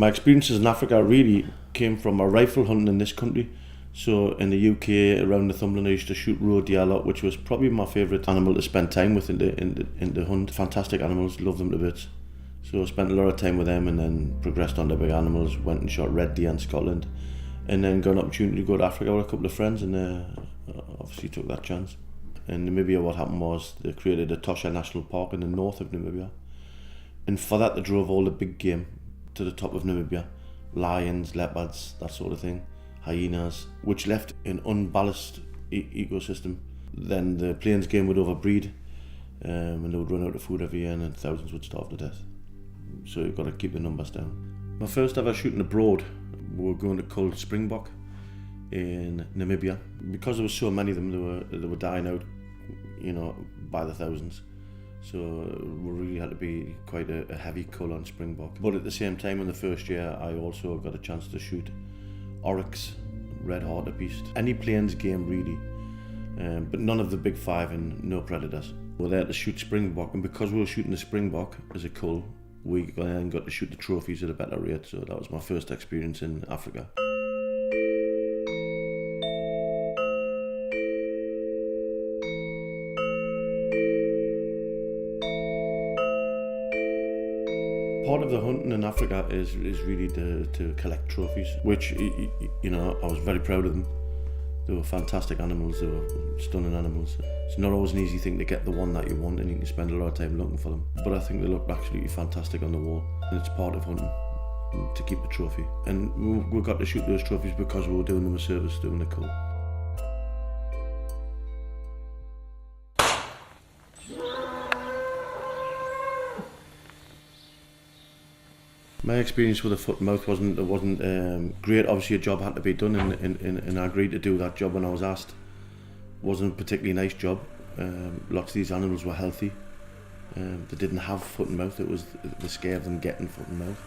My experiences in Africa really came from my rifle hunting in this country. So in the UK, around Northumberland, I used to shoot roe deer a lot, which was probably my favourite animal to spend time with in the hunt. Fantastic animals, love them to bits. So I spent a lot of time with them and then progressed on to big animals, went and shot red deer in Scotland, and then got an opportunity to go to Africa with a couple of friends, and obviously took that chance. In Namibia, what happened was they created a Tosha National Park in the north of Namibia, and for that they drove all the big game to the top of Namibia. Lions, leopards, that sort of thing, hyenas, which left an unbalanced ecosystem. Then the plains game would overbreed, and they would run out of food every year, and then thousands would starve to death. So you've got to keep the numbers down. My first ever shooting abroad, we were going to cull springbok in Namibia. Because there were so many of them, they were dying out, by the thousands. So we really had to be quite a heavy cull on springbok. But at the same time, in the first year, I also got a chance to shoot oryx, red hartebeest, any plains game really, but none of the big five and no predators. We were there to shoot springbok, and because we were shooting the springbok as a cull, we then got to shoot the trophies at a better rate. So that was my first experience in Africa. Part of the hunting in Africa is really to collect trophies, which, I was very proud of them. They were fantastic animals, they were stunning animals. It's not always an easy thing to get the one that you want, and you can spend a lot of time looking for them. But I think they look absolutely fantastic on the wall, and it's part of hunting to keep the trophy. And we got to shoot those trophies because we were doing them a service, doing the cull. My experience with the foot and mouth wasn't great. Obviously a job had to be done, and I agreed to do that job when I was asked. It wasn't a particularly nice job. Lots of these animals were healthy. They didn't have foot and mouth. It was the scare of them getting foot and mouth.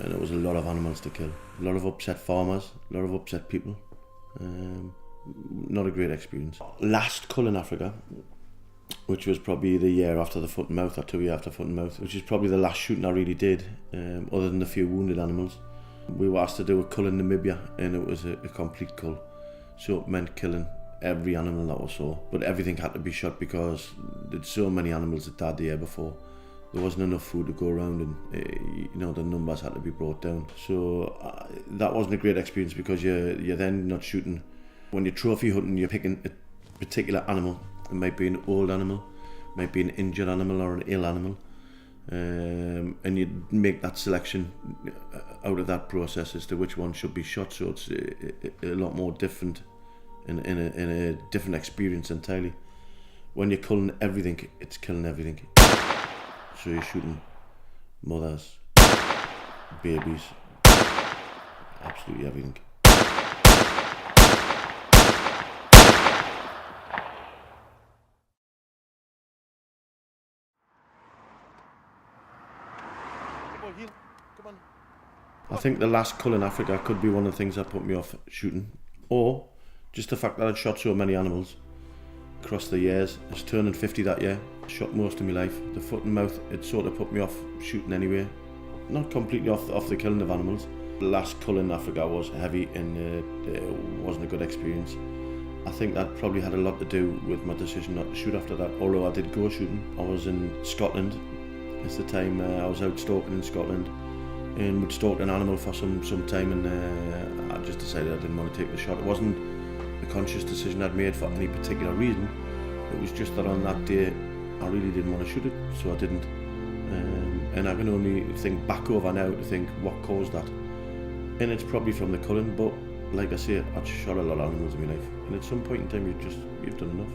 And it was a lot of animals to kill. A lot of upset farmers, a lot of upset people. Not a great experience. Last cull in Africa, which was probably the year after the foot and mouth, or 2 years after foot and mouth, which is probably the last shooting I really did, other than a few wounded animals. We were asked to do a cull in Namibia, and it was a complete cull. So it meant killing every animal that we saw, but everything had to be shot because there's so many animals that died the year before. There wasn't enough food to go around, and the numbers had to be brought down. So that wasn't a great experience, because you're then not shooting. When you're trophy hunting, you're picking a particular animal. It might be an old animal, might be an injured animal or an ill animal, and you make that selection out of that process as to which one should be shot. So it's a lot more different, in a different experience entirely. When you're culling everything, it's killing everything. So you're shooting mothers, babies, absolutely everything. I think the last cull in Africa could be one of the things that put me off shooting, or just the fact that I'd shot so many animals across the years. I was turning 50 that year, shot most of my life. The foot and mouth, it sort of put me off shooting anyway. Not completely off the killing of animals. The last cull in Africa was heavy, and it wasn't a good experience. I think that probably had a lot to do with my decision not to shoot after that, although I did go shooting. I was in Scotland. It's the time I was out stalking in Scotland, and would stalk an animal for some time, and I just decided I didn't want to take the shot. It wasn't a conscious decision I'd made for any particular reason. It was just that on that day I really didn't want to shoot it, so I didn't. And I can only think back over now to think what caused that. And it's probably from the culling, but like I say, I've shot a lot of animals in my life, and at some point in time you've done enough.